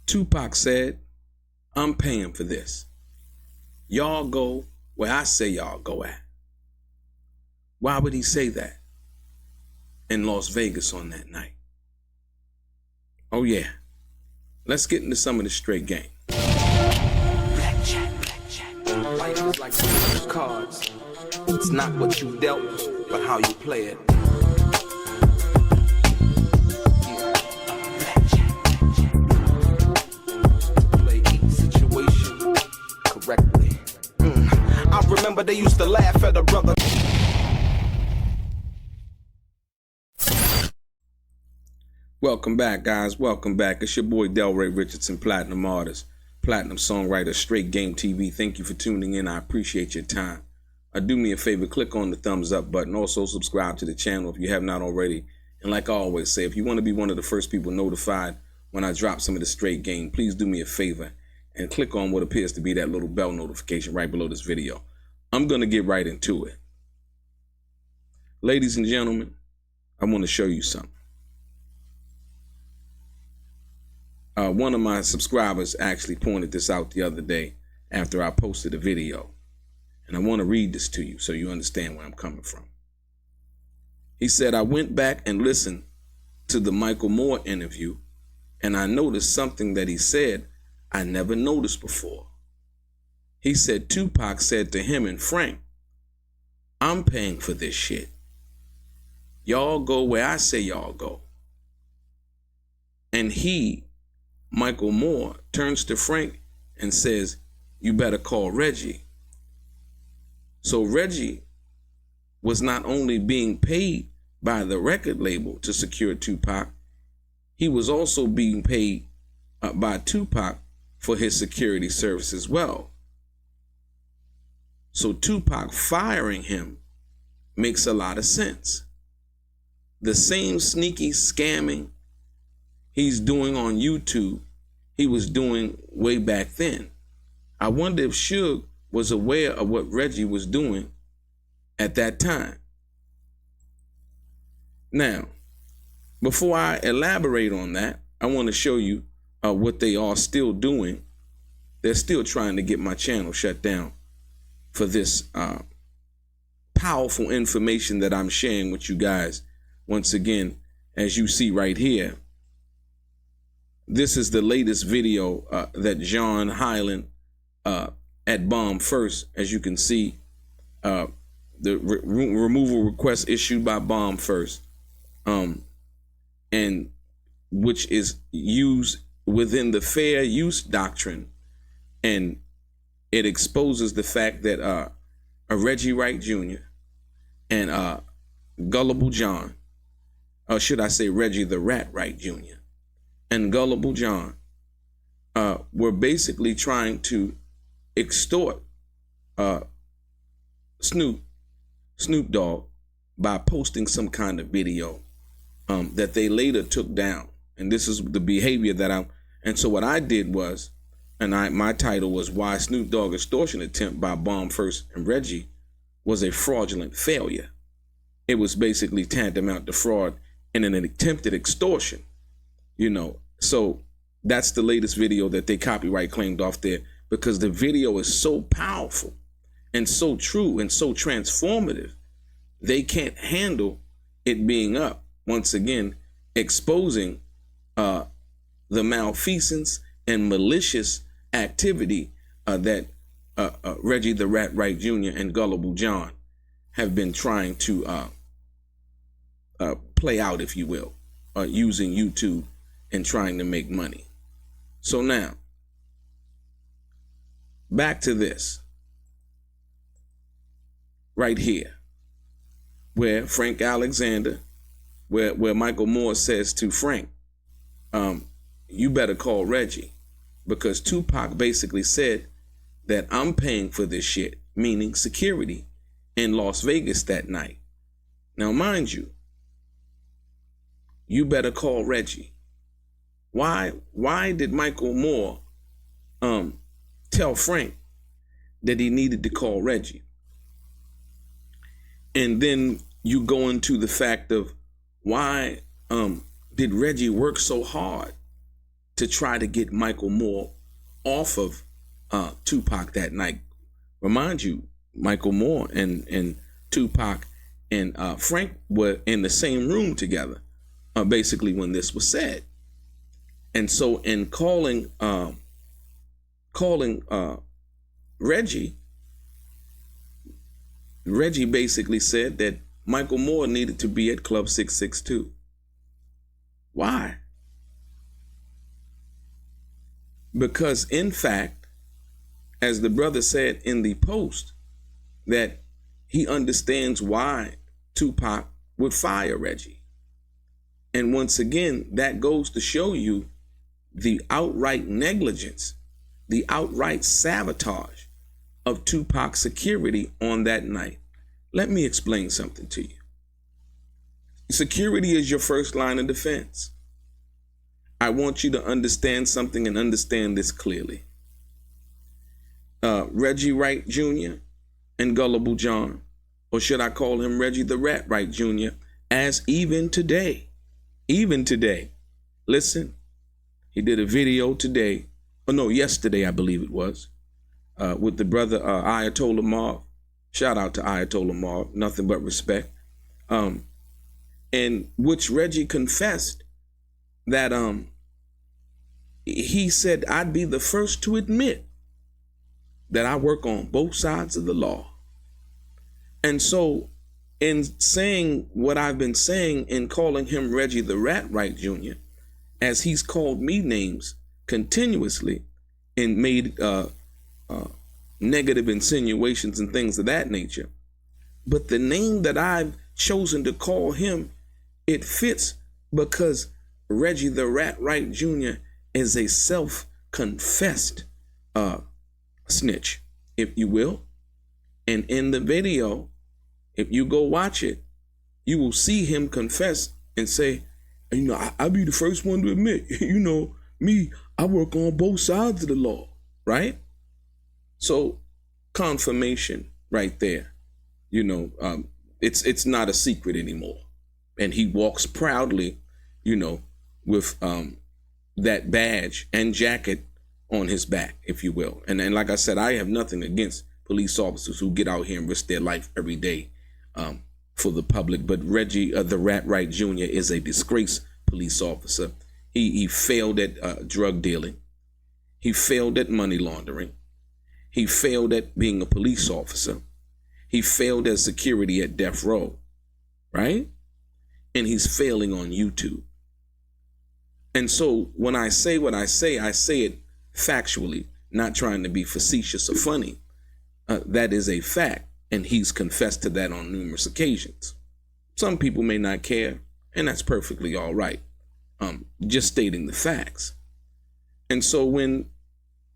Tupac said, I'm paying for this. Y'all go where I say y'all go at. Why would he say that in Las Vegas on that night? Oh yeah, let's get into some of the straight game. Life is like some cards. It's not what you dealt, but how you play it. Play each situation correctly. I remember they used to laugh at a brother. Welcome back, guys. Welcome back. It's your boy DELRAY Richardson, Platinum Artist, Platinum Songwriter, Straight Game TV. Thank you for tuning in. I appreciate your time. Do me a favor, click on the thumbs up button. Also subscribe to the channel if you have not already. And like I always say, if you want to be one of the first people notified when I drop some of the straight game, please do me a favor and click on what appears to be that little bell notification right below this video. I'm going to get right into it. Ladies and gentlemen, I want to show you something. One of my subscribers actually pointed this out the other day after I posted a video. And I want to read this to you so you understand where I'm coming from. He said, I went back and listened to the Michael Moore interview, and I noticed something that he said I never noticed before. He said Tupac said to him and Frank, I'm paying for this shit. Y'all go where I say y'all go. And he, Michael Moore, turns to Frank and says, you better call Reggie. So Reggie was not only being paid by the record label to secure Tupac, he was also being paid by Tupac for his security service as well. So Tupac firing him makes a lot of sense. The same sneaky scamming he's doing on YouTube, he was doing way back then. I wonder if Suge was aware of what Reggie was doing at that time. Now, before I elaborate on that, I want to show you what they are still doing. They're still trying to get my channel shut down for this powerful information that I'm sharing with you guys. Once again, as you see right here, this is the latest video that John Hyland at Bomb First, as you can see, the removal request issued by Bomb First, and which is used within the fair use doctrine, and it exposes the fact that a Reggie Wright Jr. and Gullible John, or should I say Reggie the Rat Wright Jr. and Gullible John were basically trying to extort Snoop Dogg by posting some kind of video that they later took down. And this is the behavior that and so what I did was, my title was Why Snoop Dogg Extortion Attempt by Bomb First and Reggie was a fraudulent failure. It was basically tantamount to fraud and an attempted extortion, you know. So that's the latest video that they copyright claimed off there, because the video is so powerful and so true and so transformative, they can't handle it being up. Once again, exposing the malfeasance and malicious activity that Reggie the Rat Wright Jr. and Gullible John have been trying to play out, if you will, using YouTube and trying to make money. So now, back to this right here, where Frank Alexander, where Michael Moore says to Frank, you better call Reggie, because Tupac basically said that I'm paying for this shit, meaning security, in Las Vegas that night. Now, mind you, you better call Reggie. Why did Michael Moore tell Frank that he needed to call Reggie? And then you go into the fact of why did Reggie work so hard to try to get Michael Moore off of Tupac that night. Remind you, Michael Moore and Tupac and Frank were in the same room together, basically when this was said. And so in calling Reggie basically said that Michael Moore needed to be at Club 662. Why? Because in fact, as the brother said in the post, that he understands why Tupac would fire Reggie. And once again, that goes to show you the outright negligence, the outright sabotage of Tupac's security on that night. Let me explain something to you. Security is your first line of defense. I want you to understand something and understand this clearly. Reggie Wright Jr. and Gullible John, or should I call him Reggie the Rat Wright Jr., as even today, listen, he did a video today, yesterday I believe it was, with the brother Ayatollah Marv. Shout out to Ayatollah Marv, nothing but respect. In which Reggie confessed that he said, I'd be the first to admit that I work on both sides of the law. And so in saying what I've been saying in calling him Reggie the Rat Wright Jr., as he's called me names continuously and made negative insinuations and things of that nature. But the name that I've chosen to call him, it fits because Reggie the Rat Wright Jr. is a self-confessed snitch, if you will. And in the video, if you go watch it, you will see him confess and say, I'll be the first one to admit, me, I work on both sides of the law, right? So confirmation right there, it's not a secret anymore. And he walks proudly, with that badge and jacket on his back, if you will. And like I said, I have nothing against police officers who get out here and risk their life every day for the public. But Reggie, the Rat Wright Jr., is a disgraced police officer. He failed at drug dealing. He failed at money laundering. He failed at being a police officer. He failed as security at death row, right? And he's failing on YouTube. And so when I say what I say it factually, not trying to be facetious or funny. That is a fact, and he's confessed to that on numerous occasions. Some people may not care, and that's perfectly all right. Just stating the facts. And so when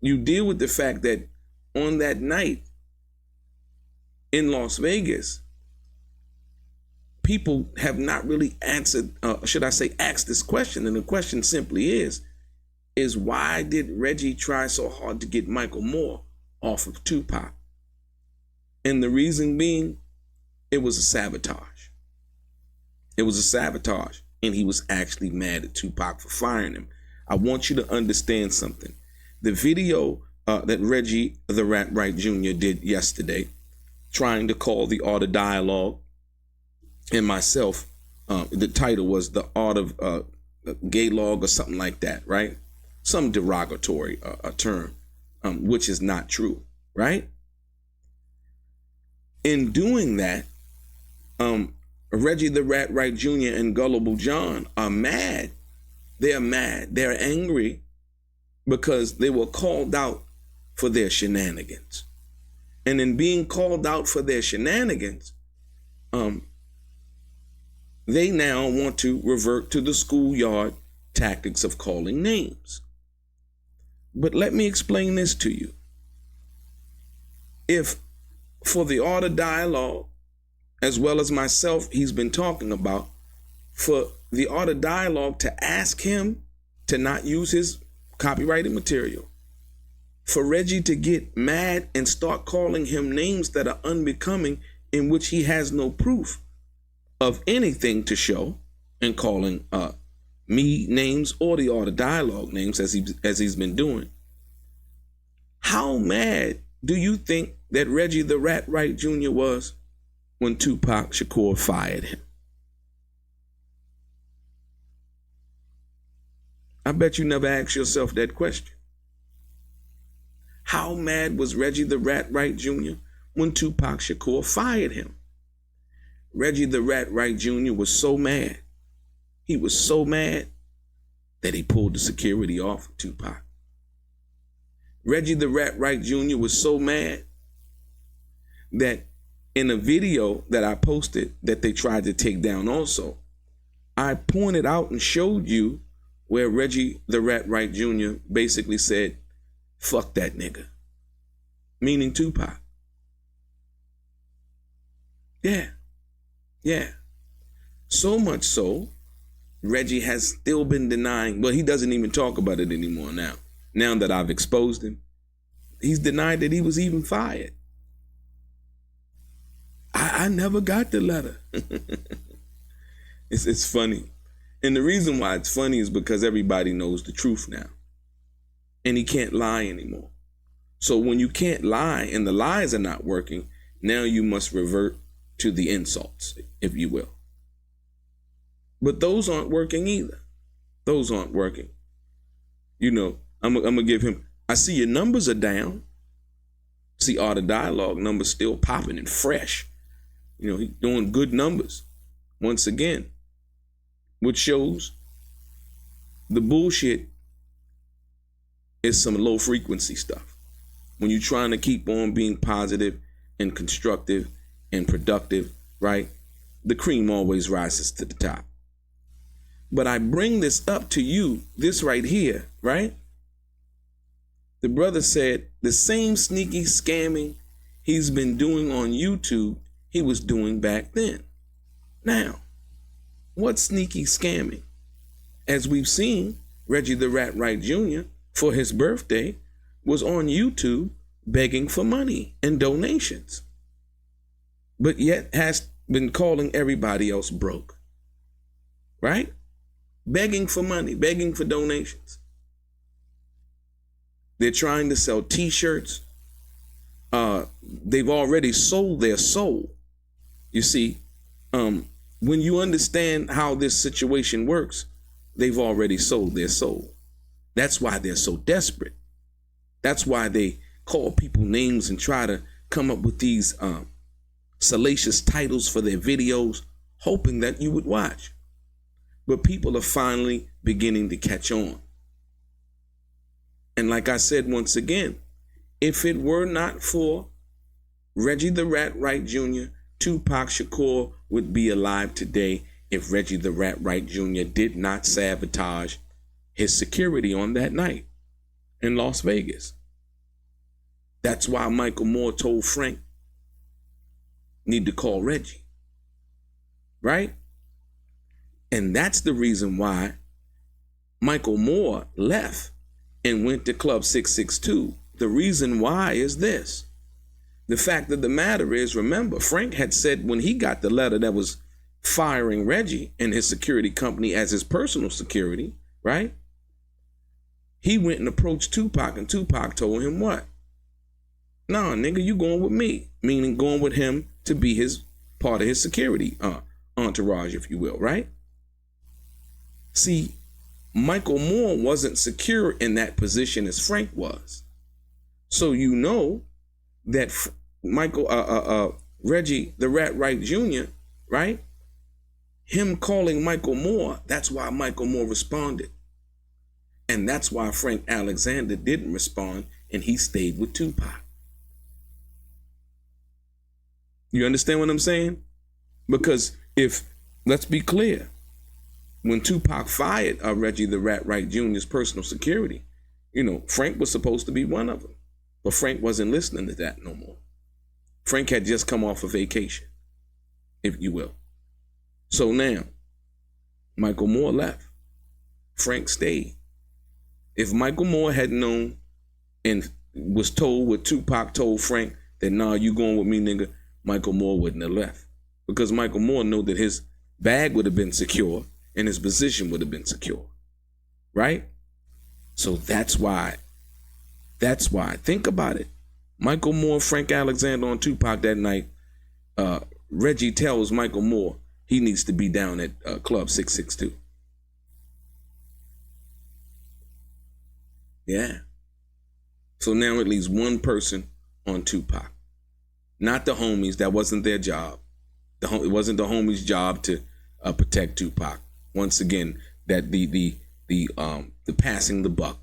you deal with the fact that on that night in Las Vegas, people have not really answered, asked this question. And the question simply is why did Reggie try so hard to get Michael Moore off of Tupac? And the reason being, it was a sabotage. It was a sabotage. And he was actually mad at Tupac for firing him. I want you to understand something. The video that Reggie the Rat Wright Jr. did yesterday, trying to call the Art of Dialogue, and myself, the title was The Art of Gaylog or something like that, right? Some derogatory term, which is not true, right? In doing that, Reggie the Rat Wright Jr. and Gullible John are mad. They're mad. They're angry because they were called out for their shenanigans. And in being called out for their shenanigans, they now want to revert to the schoolyard tactics of calling names. But let me explain this to you. If for the Art of Dialogue, as well as myself, he's been talking about, for the Art of Dialogue to ask him to not use his copyrighted material, for Reggie to get mad and start calling him names that are unbecoming, in which he has no proof of anything to show, and calling me names or the art of dialogue names as he's been doing. How mad do you think that Reggie the Rat Wright Jr. was when Tupac Shakur fired him? I bet you never asked yourself that question. How mad was Reggie the Rat Wright Jr. when Tupac Shakur fired him? Reggie the Rat Wright Jr. was so mad. He was so mad that he pulled the security off of Tupac. Reggie the Rat Wright Jr. was so mad that in a video that I posted that they tried to take down also, I pointed out and showed you where Reggie the Rat Wright Jr. basically said, fuck that nigga, meaning Tupac. Yeah. So much so, Reggie has still been denying, well, he doesn't even talk about it anymore now. Now that I've exposed him, he's denied that he was even fired. I never got the letter. It's funny. And the reason why it's funny is because everybody knows the truth now. And he can't lie anymore. So when you can't lie and the lies are not working, now you must revert to the insults, if you will. But those aren't working either. Those aren't working. You know, I'm gonna give him, I see your numbers are down. See Art of Dialogue numbers still popping and fresh. You know, he's doing good numbers once again, which shows the bullshit is some low frequency stuff. When you're trying to keep on being positive and constructive and productive, right? The cream always rises to the top. But I bring this up to you, this right here, right? The brother said the same sneaky scamming he's been doing on YouTube, he was doing back then. Now, what sneaky scamming? As we've seen, Reggie the Rat Wright Jr., for his birthday, was on YouTube begging for money and donations, but yet has been calling everybody else broke, right? Begging for money, begging for donations. They're trying to sell t-shirts. They've already sold their soul. You see, when you understand how this situation works, they've already sold their soul. That's why they're so desperate. That's why they call people names and try to come up with these salacious titles for their videos, hoping that you would watch. But people are finally beginning to catch on. And like I said once again, if it were not for Reggie the Rat Wright Jr., Tupac Shakur would be alive today if Reggie the Rat Wright Jr. did not sabotage his security on that night in Las Vegas. That's why Michael Moore told Frank, need to call Reggie, right? And that's the reason why Michael Moore left and went to Club 662. The reason why is this. The fact of the matter is, remember, Frank had said when he got the letter that was firing Reggie and his security company as his personal security, right? He went and approached Tupac, and Tupac told him what? Nah, nigga, you going with me. Meaning going with him to be his part of his security entourage, if you will, right? See, Michael Moore wasn't secure in that position as Frank was. So you know that Reggie the Rat Wright Jr., right? Him calling Michael Moore, that's why Michael Moore responded. And that's why Frank Alexander didn't respond and he stayed with Tupac. You understand what I'm saying? Because if, let's be clear, when Tupac fired Reggie the Rat Wright Jr.'s personal security, you know, Frank was supposed to be one of them. But Frank wasn't listening to that no more. Frank had just come off a vacation, if you will. So now, Michael Moore left. Frank stayed. If Michael Moore had known and was told what Tupac told Frank, that nah, you going with me, nigga, Michael Moore wouldn't have left. Because Michael Moore knew that his bag would have been secure and his position would have been secure, right? So that's why, think about it. Michael Moore, Frank Alexander on Tupac that night. Reggie tells Michael Moore he needs to be down at Club 662. Yeah. So now at least one person on Tupac. Not the homies. That wasn't their job. It wasn't the homies' job to protect Tupac. Once again, that the passing the buck.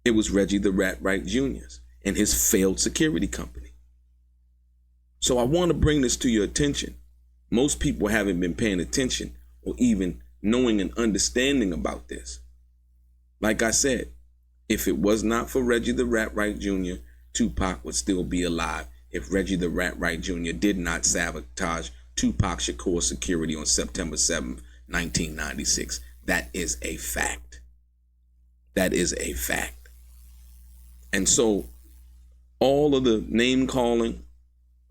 It was Reggie the Rat Wright Jr.'s and his failed security company. So I want to bring this to your attention. Most people haven't been paying attention or even knowing and understanding about this. Like I said, if it was not for Reggie the Rat Wright Jr., Tupac would still be alive. If Reggie the Rat Wright Jr. did not sabotage Tupac Shakur's security on September 7th, 1996. That is a fact. That is a fact. And so all of the name calling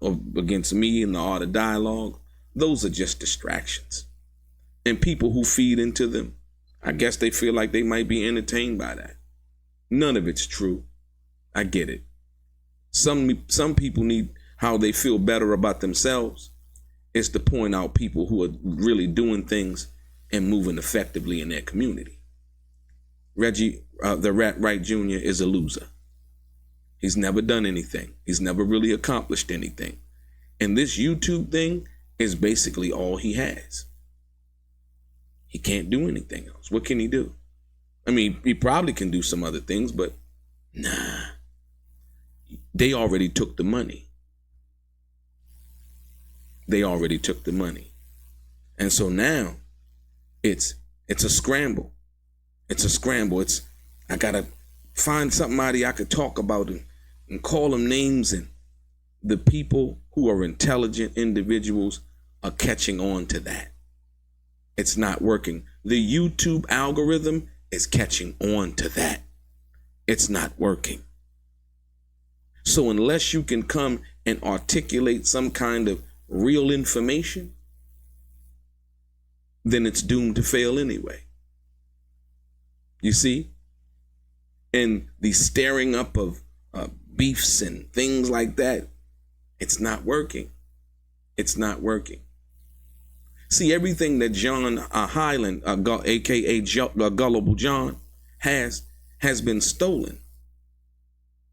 against me and the art of dialogue, those are just distractions. And people who feed into them, I guess they feel like they might be entertained by that. None of it's true. I get it. Some people need how they feel better about themselves is to point out people who are really doing things and moving effectively in their community. Reggie, the Rat Wright Jr. is a loser. He's never done anything. He's never really accomplished anything. And this YouTube thing is basically all he has. He can't do anything else. What can he do? I mean, he probably can do some other things, but nah. They already took the money. They already took the money. And so now it's a scramble. It's a scramble. I gotta find somebody I could talk about and call them names, and the people who are intelligent individuals are catching on to that. It's not working. The YouTube algorithm is catching on to that. It's not working. So unless you can come and articulate some kind of real information, then it's doomed to fail anyway. You see? And the stirring up of beefs and things like that, it's not working. It's not working. See, everything that John Highland, a.k.a. Gullible John, has been stolen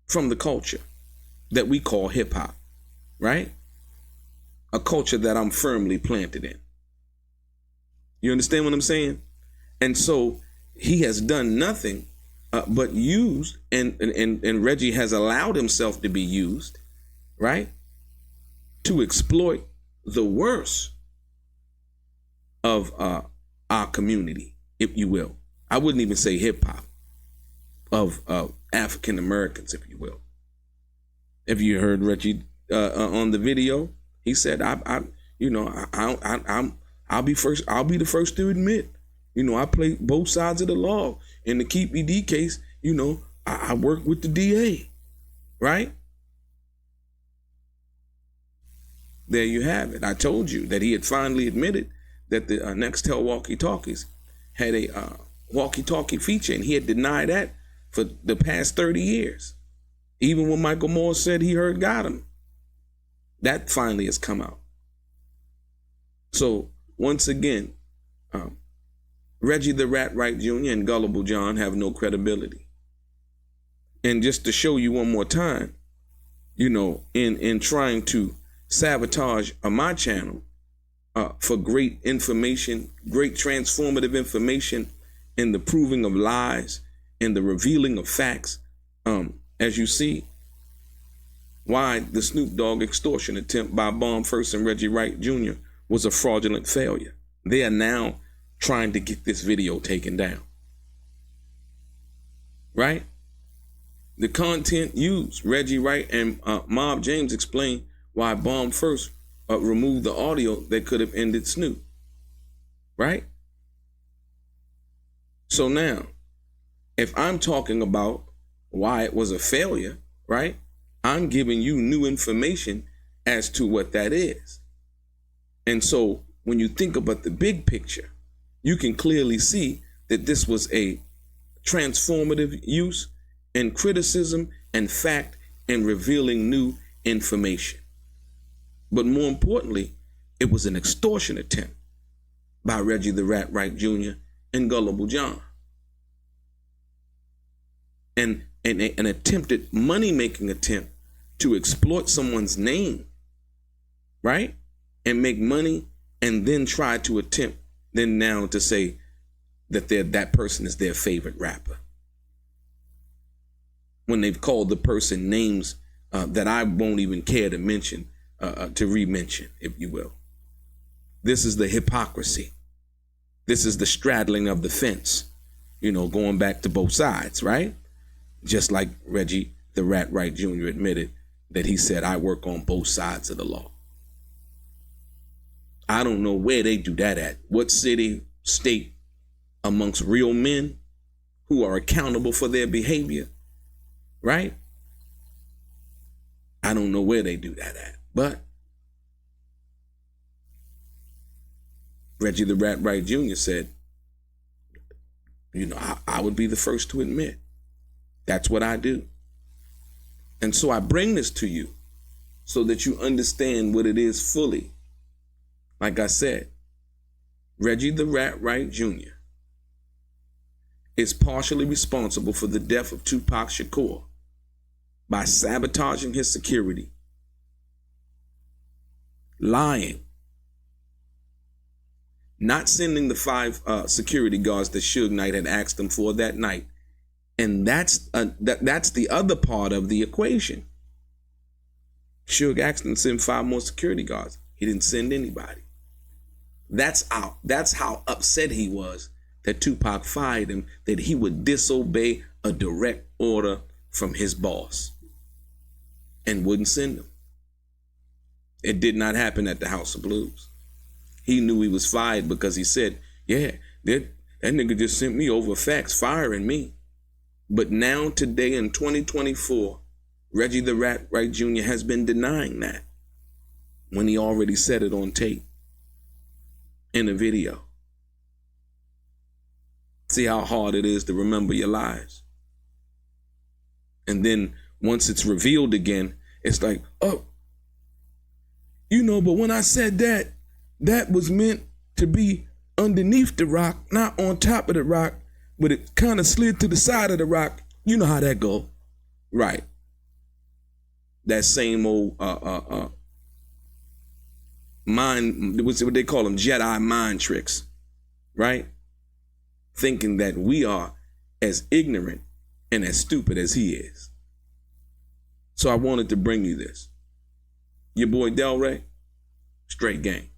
from the culture that we call hip hop, right? A culture that I'm firmly planted in. You understand what I'm saying? And so he has done nothing but use, and Reggie has allowed himself to be used, right? To exploit the worst of our community, if you will. I wouldn't even say hip hop, of African Americans, if you will. If you heard Reggie on the video, he said, I'll be the first to admit, I play both sides of the law. In the Keefe D case, I work with the DA, right? There you have it. I told you that he had finally admitted that the Nextel walkie-talkies had a walkie-talkie feature, and he had denied that for the past 30 years. Even when Michael Moore said he heard got him. That finally has come out. So once again, Reggie the Rat Wright Jr. and Gullible John have no credibility. And just to show you one more time, in trying to sabotage my channel for great information, great transformative information in the proving of lies and the revealing of facts, as you see, why the Snoop Dogg extortion attempt by Bomb First and Reggie Wright Jr. was a fraudulent failure. They are now trying to get this video taken down. Right? The content used, Reggie Wright and Mob James explain why Bomb First removed the audio that could have ended Snoop. Right? So now, if I'm talking about why it was a failure, right? I'm giving you new information as to what that is. And so when you think about the big picture, you can clearly see that this was a transformative use and criticism and fact and revealing new information. But more importantly, it was an extortion attempt by Reggie the Rat Wright Jr. and Gullible John. And an attempted money-making attempt to exploit someone's name, right? And make money, and then try to attempt then now to say that that person is their favorite rapper. When they've called the person names that I won't even care to mention, to re-mention, if you will. This is the hypocrisy. This is the straddling of the fence, going back to both sides, right? Just like Reggie the Rat Wright Jr. admitted that he said, I work on both sides of the law. I don't know where they do that at. What city, state, amongst real men who are accountable for their behavior, right? I don't know where they do that at. But Reggie the Rat Wright Jr. said, I would be the first to admit that's what I do. And so I bring this to you so that you understand what it is fully. Like I said, Reggie the Rat Wright Jr. is partially responsible for the death of Tupac Shakur by sabotaging his security, lying, not sending the 5 security guards that Suge Knight had asked him for that night. And that's the other part of the equation. Suge asked him to send 5 more security guards. He didn't send anybody. That's how upset he was that Tupac fired him, that he would disobey a direct order from his boss and wouldn't send them. It did not happen at the House of Blues. He knew he was fired because he said, yeah, that nigga just sent me over fax firing me. But now, today in 2024, Reggie the Rat Wright Jr. has been denying that when he already said it on tape in a video. See how hard it is to remember your lies. And then once it's revealed again, it's like, oh, but when I said that, that was meant to be underneath the rock, not on top of the rock, but it kind of slid to the side of the rock. You know how that go. Right. That same old mind, what they call them, Jedi mind tricks, right? Thinking that we are as ignorant and as stupid as he is. So I wanted to bring you this. Your boy DELRAY, straight gang.